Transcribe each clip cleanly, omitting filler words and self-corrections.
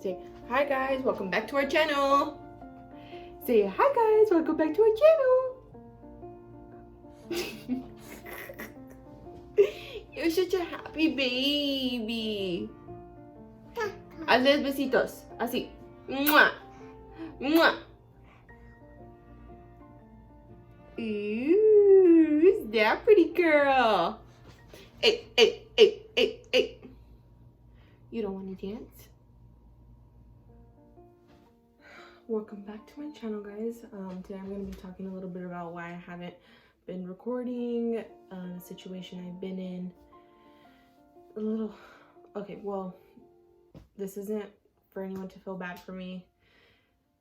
Say, hi guys, welcome back to our channel. Say, hi guys, welcome back to our channel. You're such a happy baby. Hazles besitos, así. Mua, mua. Ooh, who's that pretty girl? Hey, hey, hey, hey, hey. You don't want to dance? Welcome back to my channel, guys. Today I'm going to be talking a little bit about why I haven't been recording, the situation I've been in. Well, this isn't for anyone to feel bad for me,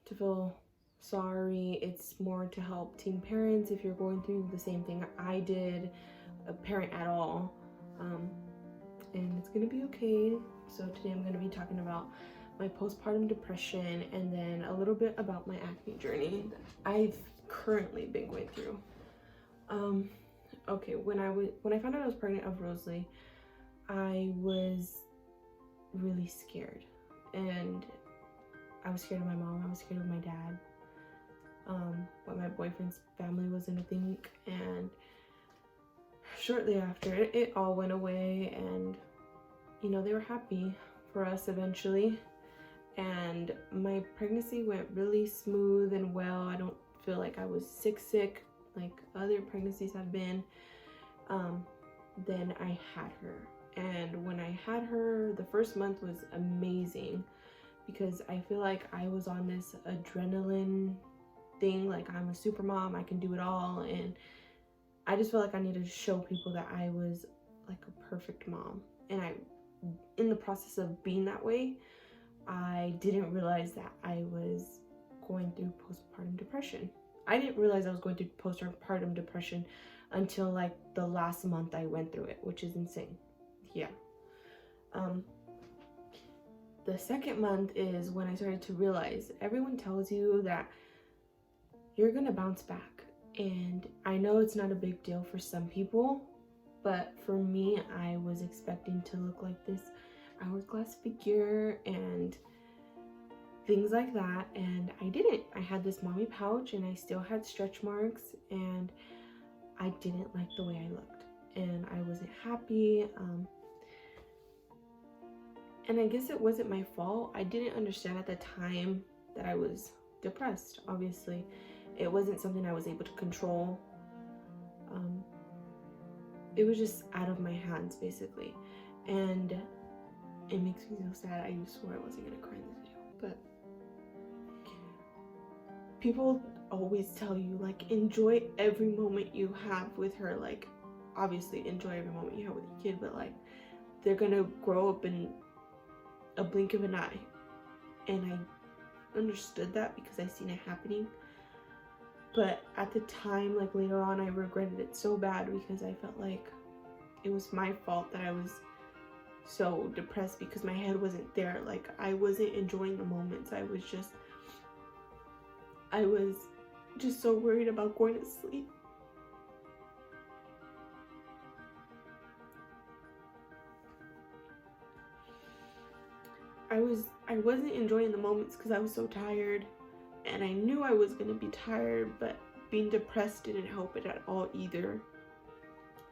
to feel sorry. It's more to help teen parents if you're going through the same thing I did, a parent at all. And it's going to be okay. So today I'm going to be talking about my postpartum depression and then a little bit about my acne journey that I've currently been going through. Okay, when I found out I was pregnant of Rosalie, I was really scared, and I was scared of my mom, I was scared of my dad, what my boyfriend's family was gonna think, and shortly after it all went away, and you know, they were happy for us eventually. And my pregnancy went really smooth and well. I don't feel like I was sick like other pregnancies have been. Then I had her. And when I had her, the first month was amazing because I feel like I was on this adrenaline thing. Like, I'm a super mom, I can do it all. And I just felt like I needed to show people that I was like a perfect mom. And in the process of being that way, I didn't realize that I was going through postpartum depression. I didn't realize I was going through postpartum depression until like the last month I went through it, which is insane. Yeah. The second month is when I started to realize everyone tells you that you're gonna bounce back. And I know it's not a big deal for some people, but for me, I was expecting to look like this hourglass figure and things like that, and I didn't. I had this mommy pouch and I still had stretch marks, and I didn't like the way I looked, and I wasn't happy. And I guess it wasn't my fault. I didn't understand at the time that I was depressed. Obviously, it wasn't something I was able to control. It was just out of my hands, basically, and it makes me so sad. I swore I wasn't gonna cry in this video, but people always tell you, like, enjoy every moment you have with her. Like, obviously enjoy every moment you have with your kid, but like, they're gonna grow up in a blink of an eye. And I understood that because I seen it happening. But at the time, like later on, I regretted it so bad because I felt like it was my fault that I was so depressed because my head wasn't there. Like, I wasn't enjoying the moments. I was just so worried about going to sleep. I wasn't enjoying the moments because I was so tired, and I knew I was gonna be tired, but being depressed didn't help it at all either.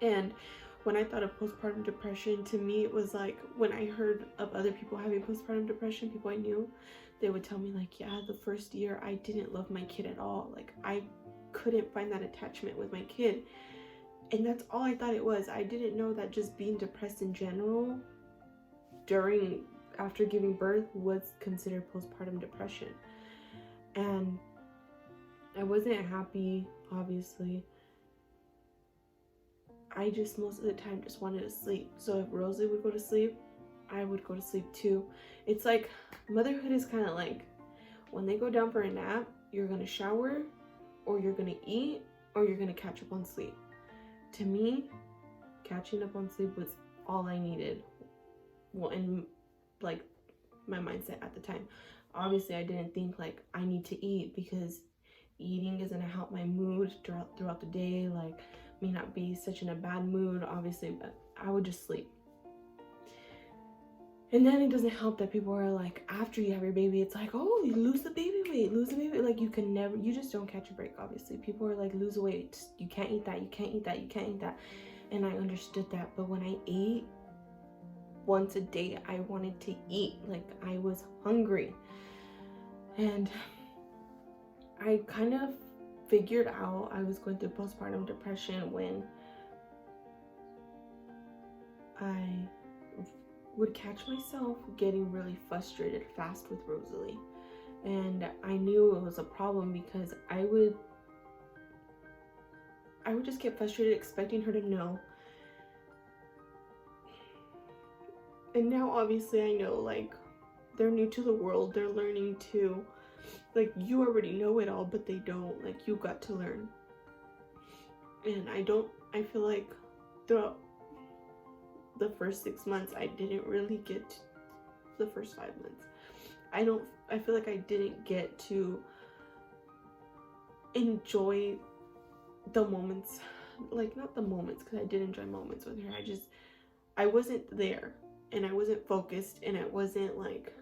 And when I thought of postpartum depression, to me it was like, when I heard of other people having postpartum depression, people I knew, they would tell me like, yeah, the first year I didn't love my kid at all. Like, I couldn't find that attachment with my kid. And that's all I thought it was. I didn't know that just being depressed in general after giving birth was considered postpartum depression. And I wasn't happy, obviously. I just most of the time just wanted to sleep. So if Rosalie would go to sleep, I would go to sleep too. It's like, motherhood is kind of like when they go down for a nap, you're gonna shower, or you're gonna eat, or you're gonna catch up on sleep. To me, catching up on sleep was all I needed. Well, in like my mindset at the time. Obviously, I didn't think like I need to eat because eating is gonna help my mood throughout the day. Like, me not be such in a bad mood, obviously, but I would just sleep. And then it doesn't help that people are like, after you have your baby, it's like, oh, you lose the baby weight, lose the baby. Like, you can never, you just don't catch a break, obviously. People are like, lose weight, you can't eat that, you can't eat that, you can't eat that. And I understood that. But when I ate once a day, I wanted to eat. Like, I was hungry. And I kind of figured out I was going through postpartum depression when I would catch myself getting really frustrated fast with Rosalie. And I knew it was a problem because I would just get frustrated expecting her to know. And now obviously I know, like, they're new to the world, they're learning to, like, you already know it all, but they don't. Like, you got to learn. And I feel like throughout the first 6 months, I didn't really get to the first 5 months. I feel like I didn't get to enjoy the moments, like, not the moments, because I did enjoy moments with her. I wasn't there, and I wasn't focused, and I wasn't like,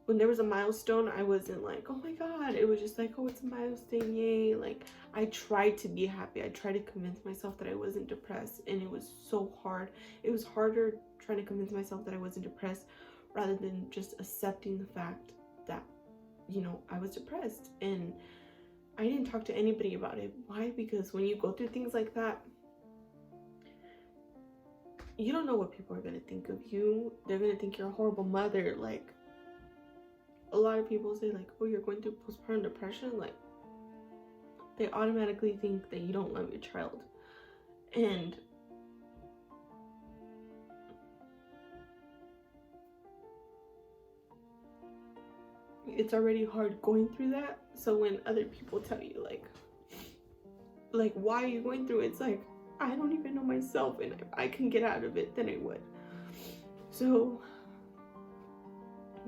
when there was a milestone, I wasn't like, oh my god. It was just like, oh, it's a milestone, yay. Like, I tried to be happy. I tried to convince myself that I wasn't depressed, and it was so hard. It was harder trying to convince myself that I wasn't depressed rather than just accepting the fact that, you know, I was depressed. And I didn't talk to anybody about it. Why? Because when you go through things like that, you don't know what people are going to think of you. They're going to think you're a horrible mother. Like, a lot of people say, like, oh, you're going through postpartum depression. Like, they automatically think that you don't love your child. And it's already hard going through that. So when other people tell you, like, why are you going through it? It's like, I don't even know myself, and if I can get out of it, then I would. So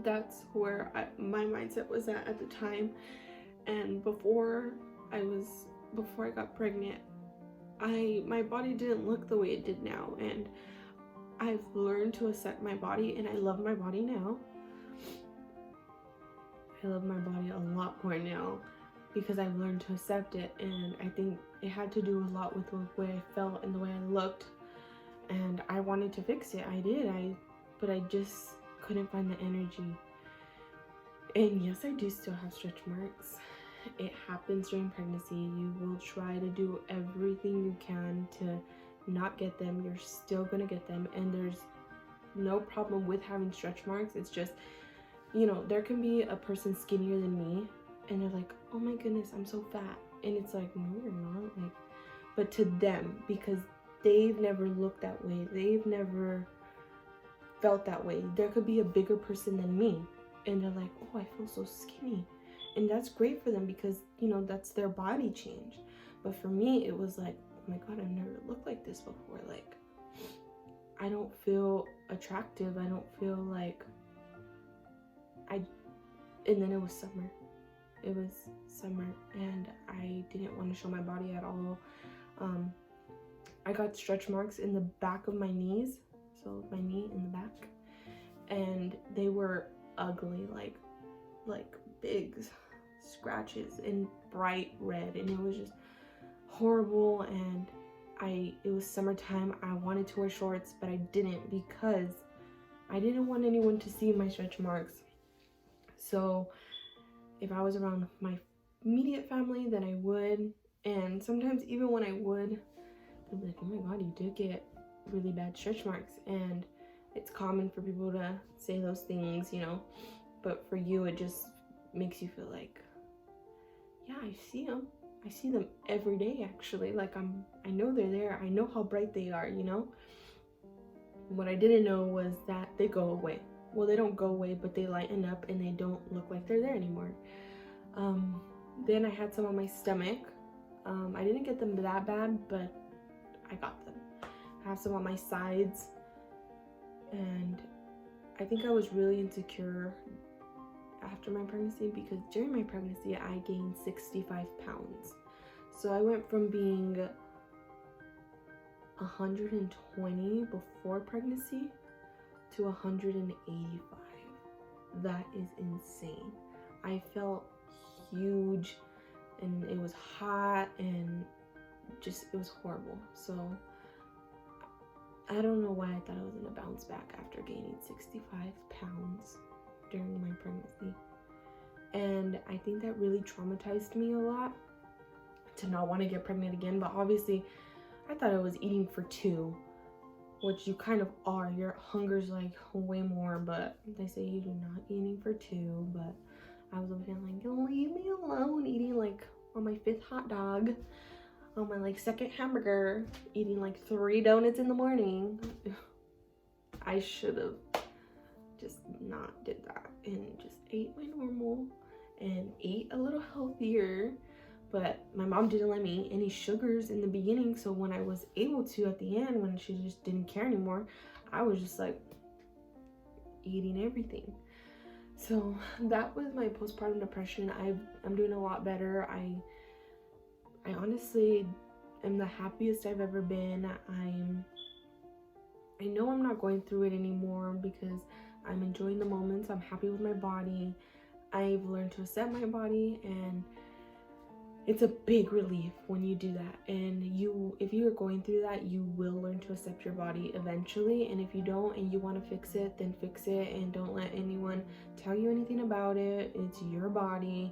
that's where my mindset was at the time. And before I got pregnant, my body didn't look the way it did now, and I've learned to accept my body, and I love my body now. I love my body a lot more now because I've learned to accept it. And I think it had to do a lot with the way I felt and the way I looked, and I wanted to fix it. I did, but I just couldn't find the energy. And yes, I do still have stretch marks. It happens during pregnancy. You will try to do everything you can to not get them. You're still gonna get them, and there's no problem with having stretch marks. It's just, you know, there can be a person skinnier than me, and they're like, oh my goodness, I'm so fat. And it's like, no, you're not. Like, but to them, because they've never looked that way, they've never felt that way. There could be a bigger person than me, and they're like, oh, I feel so skinny. And that's great for them because, you know, that's their body change. But for me, it was like, oh my god, I've never looked like this before. Like, I don't feel attractive. I don't feel like and then it was summer. It was summer, and I didn't want to show my body at all. I got stretch marks in the back of my knees, so my knee in the back, and they were ugly, like big scratches and bright red, and it was just horrible. And it was summertime. I wanted to wear shorts, but I didn't because I didn't want anyone to see my stretch marks. So if I was around my immediate family, then I would. And sometimes even when I would, they'd be like, oh my god, you did get really bad stretch marks. And it's common for people to say those things, you know, but for you, it just makes you feel like, yeah, I see them. I see them every day, actually. Like, I know they're there. I know how bright they are, you know. What I didn't know was that they go away. Well, they don't go away, but they lighten up and they don't look like they're there anymore. Then I had some on my stomach. I didn't get them that bad, but I got them. I have some on my sides, and I think I was really insecure after my pregnancy because during my pregnancy I gained 65 pounds. So I went from being 120 before pregnancy to 185. That is insane. I felt huge, and it was hot, and just, it was horrible. So I don't know why I thought I was gonna bounce back after gaining 65 pounds during my pregnancy. And I think that really traumatized me a lot to not want to get pregnant again. But obviously I thought I was eating for two, which you kind of are. Your hunger's like way more, but they say you're not eating for two. But I was over here like, leave me alone, eating like on my 5th hot dog, on my like 2nd hamburger, eating like 3 donuts in the morning. I should have just not did that and just ate my normal and ate a little healthier. But my mom didn't let me eat any sugars in the beginning, so when I was able to at the end, when she just didn't care anymore, I was just like eating everything. So that was my postpartum depression. I'm doing a lot better. I honestly am the happiest I've ever been. I know I'm not going through it anymore because I'm enjoying the moments. I'm happy with my body. I've learned to accept my body, and it's a big relief when you do that. And if you are going through that, you will learn to accept your body eventually. And if you don't and you want to fix it, then fix it, and don't let anyone tell you anything about it. It's your body,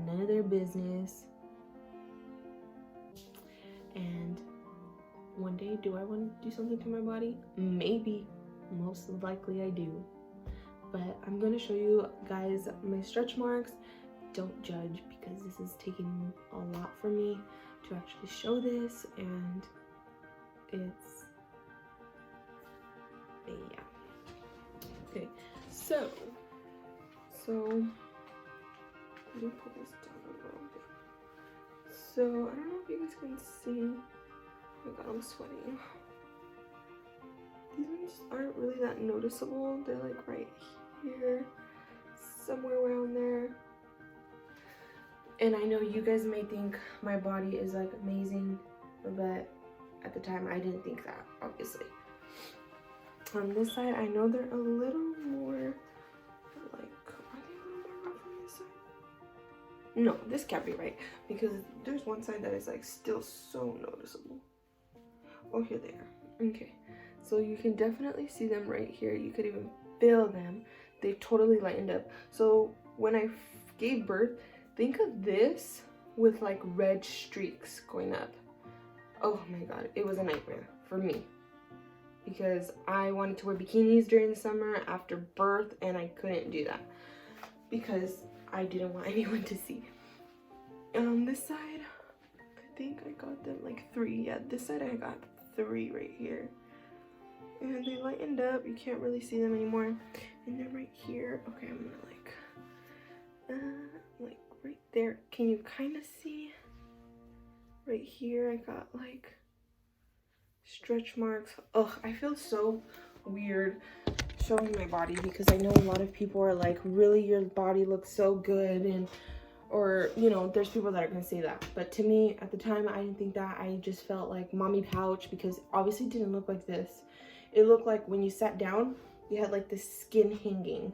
none of their business. And one day, do I want to do something to my body? Maybe. Most likely I do. But I'm going to show you guys my stretch marks. Don't judge, because this is taking a lot for me to actually show this, and it's, yeah. Okay, so let me pull this down a little bit. So I don't know if you guys can see. Oh my god, I'm sweating. These ones aren't really that noticeable. They're like right here, somewhere around there. And I know you guys may think my body is like amazing, but at the time I didn't think that, obviously. On this side, I know they're a little more like, are they a little more rough on this side? No, this can't be right, because there's one side that is like still so noticeable. Oh, here they are. Okay, so you can definitely see them right here. You could even feel them. They totally lightened up. So when I gave birth, think of this with like red streaks going up. Oh my god, it was a nightmare for me, because I wanted to wear bikinis during the summer after birth, and I couldn't do that because I didn't want anyone to see. On this side, I think I got them like 3. Yeah, this side I got 3 right here. And they lightened up. You can't really see them anymore. And then right here, okay, I'm gonna like right there. Can you kind of see? Right here, I got like stretch marks. Ugh, I feel so weird showing my body, because I know a lot of people are like, really, your body looks so good, and or you know, there's people that are gonna say that, but to me at the time I didn't think that. I just felt like mommy pouch, because obviously it didn't look like this. It looked like when you sat down you had like this skin hanging.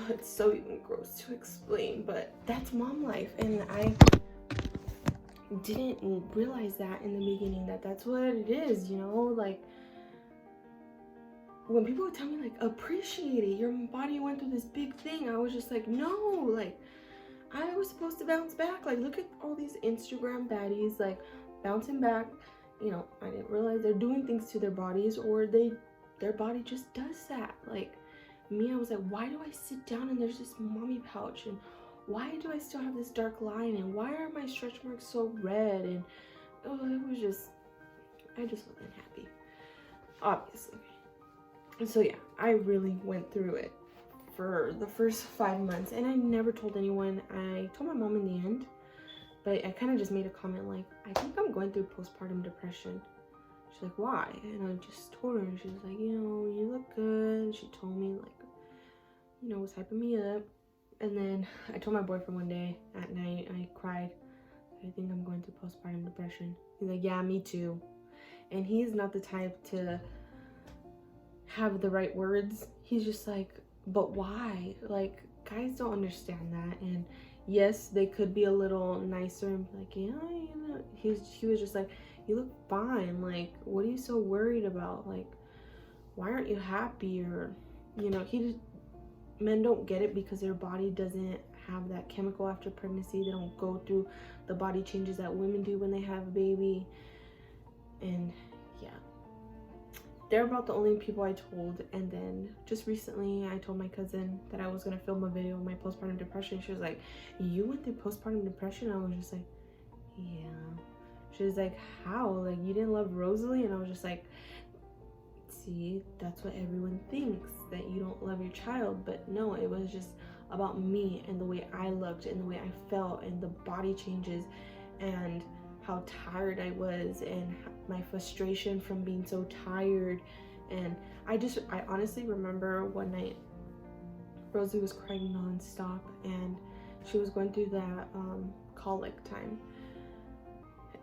It's so even gross to explain, but that's mom life, and I didn't realize that in the beginning, that that's what it is, you know. Like when people would tell me like, appreciate it, your body went through this big thing, I was just like, no, like I was supposed to bounce back. Like look at all these Instagram baddies like bouncing back, you know. I didn't realize they're doing things to their bodies, or their body just does that. Like me, I was like, why do I sit down and there's this mommy pouch, and why do I still have this dark line, and why are my stretch marks so red? And oh, it was just, I just wasn't happy, obviously. And so yeah, I really went through it for the first 5 months, and I never told anyone. I told my mom in the end, but I kind of just made a comment like, I think I'm going through postpartum depression. She's like, why? And I just told her, and she was like, you know, you look good. She told me like, you know, was hyping me up. And then I told my boyfriend one day at night, I cried, I think I'm going through postpartum depression. He's like, yeah, me too. And he's not the type to have the right words. He's just like, but why? Like, guys don't understand that. And yes, they could be a little nicer and be like, yeah, you know, he was just like, you look fine. Like, what are you so worried about? Like, why aren't you happy? Or, you know, men don't get it because their body doesn't have that chemical after pregnancy. They don't go through the body changes that women do when they have a baby. And yeah, they're about the only people I told. And then just recently I told my cousin that I was gonna film a video of my postpartum depression. She was like, you went through postpartum depression? I was just like, yeah. She was like, how? Like, you didn't love Rosalie? And I was just like, see, that's what everyone thinks, that you don't love your child. But no, it was just about me and the way I looked and the way I felt and the body changes and how tired I was and my frustration from being so tired. And I honestly remember one night Rosie was crying nonstop and she was going through that colic time,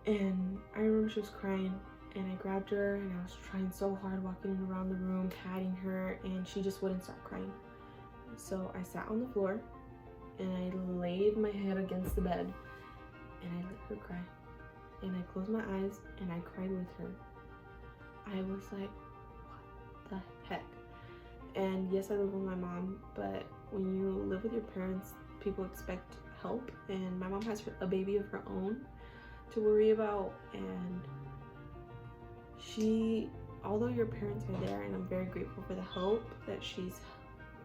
and I remember she was crying and I grabbed her and I was trying so hard walking around the room patting her, and she just wouldn't stop crying. So I sat on the floor and I laid my head against the bed and I let her cry. And I closed my eyes and I cried with her. I was like, what the heck? And yes, I live with my mom, but when you live with your parents, people expect help. And my mom has a baby of her own to worry about. And although your parents are there, and I'm very grateful for the help that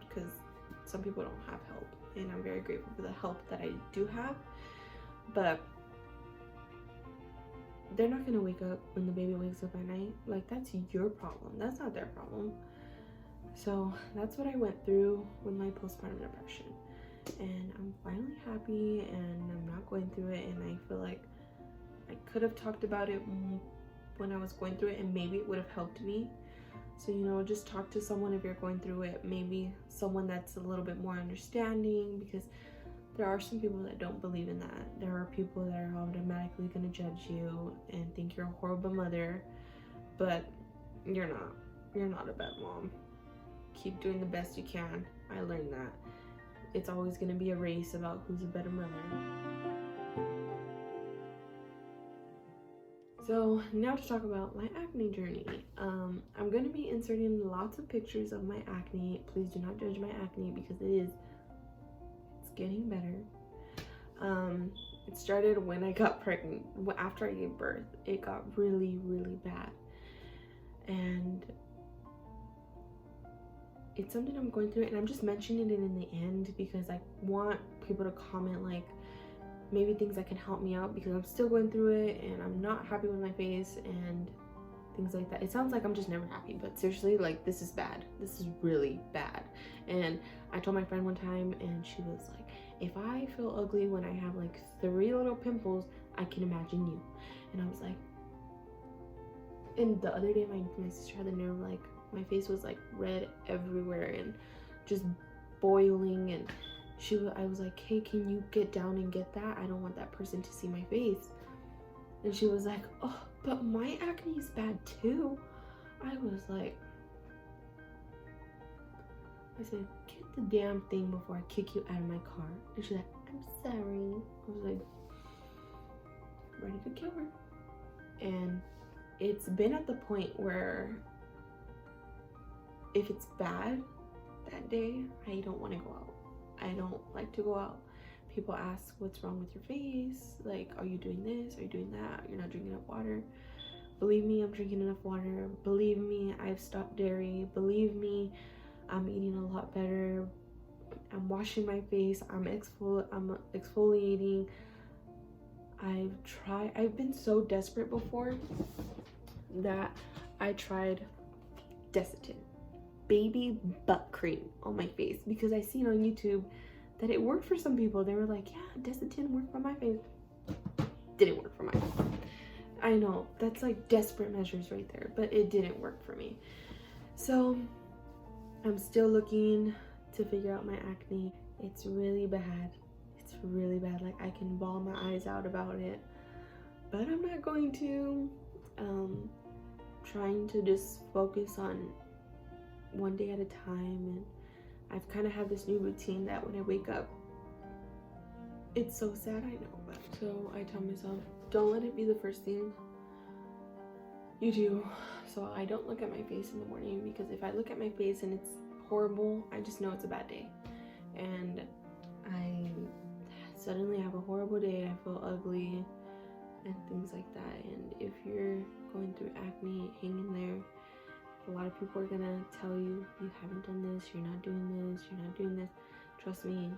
because some people don't have help. And I'm very grateful for the help that I do have. But they're not gonna wake up when the baby wakes up at night. Like, that's your problem. That's not their problem. So that's what I went through with my postpartum depression. And I'm finally happy and I'm not going through it. And I feel like I could have talked about it when I was going through it, and maybe it would have helped me. So, you know, just talk to someone if you're going through it. Maybe someone that's a little bit more understanding, because there are some people that don't believe in that. There are people that are automatically going to judge you and think you're a horrible mother, but you're not. You're not a bad mom. Keep doing the best you can. I learned that. It's always going to be a race about who's a better mother. So now to talk about my acne journey. I'm going to be inserting lots of pictures of my acne. Please do not judge my acne because it's getting better. It started when I got pregnant. After I gave birth, it got really, really bad. And it's something I'm going through, and I'm just mentioning it in the end because I want people to comment like maybe things that can help me out, because I'm still going through it and I'm not happy with my face and things like that. It sounds like I'm just never happy, but seriously, like, this is bad. This is really bad. And I told my friend one time and she was like, if I feel ugly when I have like 3 little pimples, I can imagine you. And I was like, and the other day my sister had the nerve, like, my face was like red everywhere and just boiling, and I was like, hey, can you get down and get that? I don't want that person to see my face. And she was like, oh, but my acne is bad too. I was like, I said, get the damn thing before I kick you out of my car. And she's like, I'm sorry. I was like, ready to kill her. And it's been at the point where if it's bad that day, I don't want to go out. I don't like to go out. People ask, what's wrong with your face? Like, are you doing this? Are you doing that? You're not drinking enough water. Believe me, I'm drinking enough water. Believe me, I've stopped dairy. Believe me, I'm eating a lot better. I'm washing my face. I'm exfoliating. I've been so desperate before that I tried Desitin, baby butt cream on my face, because I seen on YouTube that it worked for some people. They were like, yeah, Desitin worked for my face. Didn't work for mine. I know, that's like desperate measures right there, but it didn't work for me. So I'm still looking to figure out my acne. It's really bad. It's really bad. Like, I can bawl my eyes out about it, but I'm not going to. Trying to just focus on one day at a time, and I've kind of had this new routine that when I wake up, it's so sad, I know, but so I tell myself, don't let it be the first thing you do. So I don't look at my face in the morning, because if I look at my face and it's horrible, I just know it's a bad day. And I suddenly have a horrible day, I feel ugly and things like that. And if you're going through acne, hang in there. A lot of people are gonna tell you, you haven't done this, you're not doing this, you're not doing this. Trust me,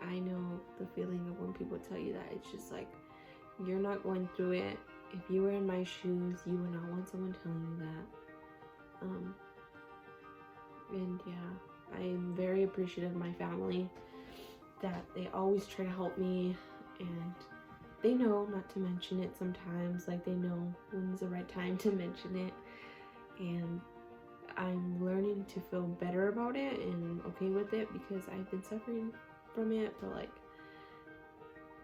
I know the feeling of when people tell you that. It's just like, you're not going through it. If you were in my shoes, you would not want someone telling you that. And yeah, I am very appreciative of my family, that they always try to help me, and they know not to mention it sometimes. Like, they know when's the right time to mention it, and I'm learning to feel better about it and okay with it, because I've been suffering from it for like,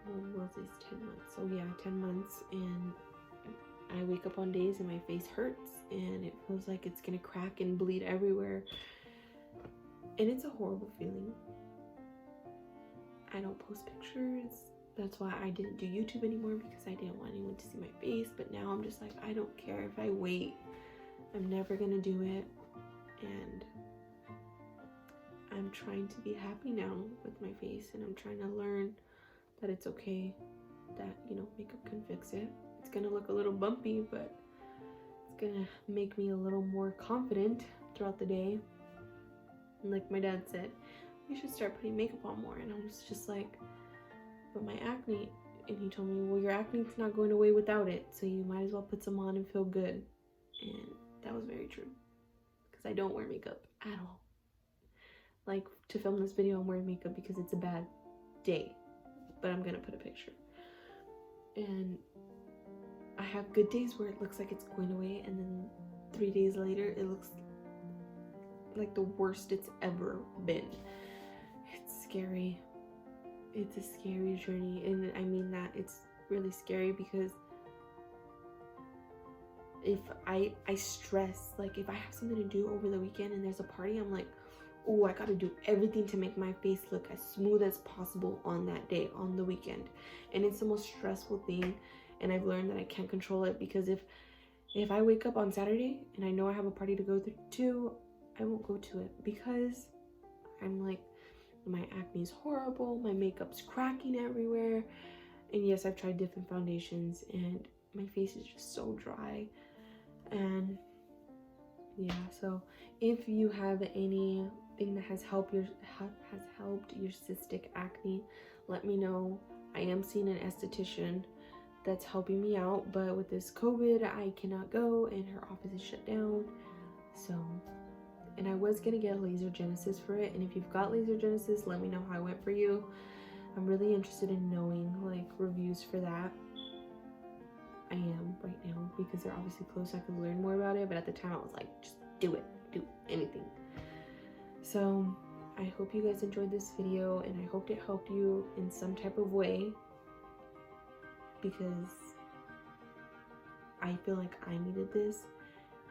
what was this, 10 months? So yeah, 10 months, and I wake up on days and my face hurts and it feels like it's gonna crack and bleed everywhere, and it's a horrible feeling. I don't post pictures. That's why I didn't do YouTube anymore, because I didn't want anyone to see my face. But now I'm just like, I don't care if I wait, I'm never gonna do it. And I'm trying to be happy now with my face, and I'm trying to learn that it's okay, that, you know, makeup can fix it. It's gonna look a little bumpy, but it's gonna make me a little more confident throughout the day. And like my dad said, you should start putting makeup on more. And I was just like, but my acne, and he told me, well, your acne's not going away without it, so you might as well put some on and feel good. And that was very true, because I don't wear makeup at all. Like, to film this video, I'm wearing makeup because it's a bad day, but I'm gonna put a picture. And I have good days where it looks like it's going away, and then 3 days later it looks like the worst it's ever been. It's scary. It's a scary journey, and I mean that. It's really scary, because if I stress, like if I have something to do over the weekend and there's a party, I'm like, oh, I gotta do everything to make my face look as smooth as possible on that day, on the weekend. And it's the most stressful thing, and I've learned that I can't control it, because if I wake up on Saturday and I know I have a party to go to, I won't go to it, because I'm like, my acne is horrible, my makeup's cracking everywhere, and yes, I've tried different foundations and my face is just so dry. And yeah, so if you have anything that has helped your cystic acne, let me know. I am seeing an esthetician that's helping me out, but with this COVID, I cannot go, and her office is shut down. So, and I was gonna get a laser genesis for it, and if you've got laser genesis, let me know how it went for you. I'm really interested in knowing like reviews for that. I am right now, because they're obviously closed, so I could learn more about it, but at the time I was like, just do it, do anything. So I hope you guys enjoyed this video, and I hope it helped you in some type of way, because I feel like I needed this,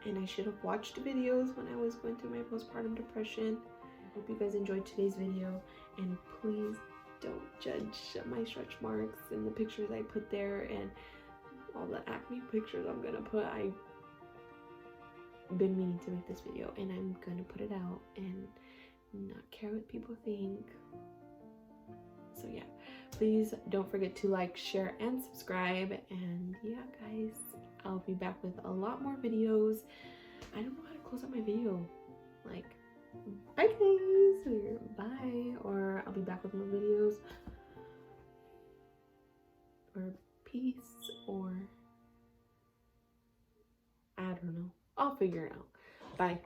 and I should have watched videos when I was going through my postpartum depression. I hope you guys enjoyed today's video, and please don't judge my stretch marks and the pictures I put there and all the acne pictures I'm gonna put. I've been meaning to make this video, and I'm gonna put it out and not care what people think. So yeah, please don't forget to like, share, and subscribe. And yeah, guys, I'll be back with a lot more videos. I don't know how to close up my video. Like, bye guys, or bye, or I'll be back with more videos, or peace, or I don't know. I'll figure it out. Bye.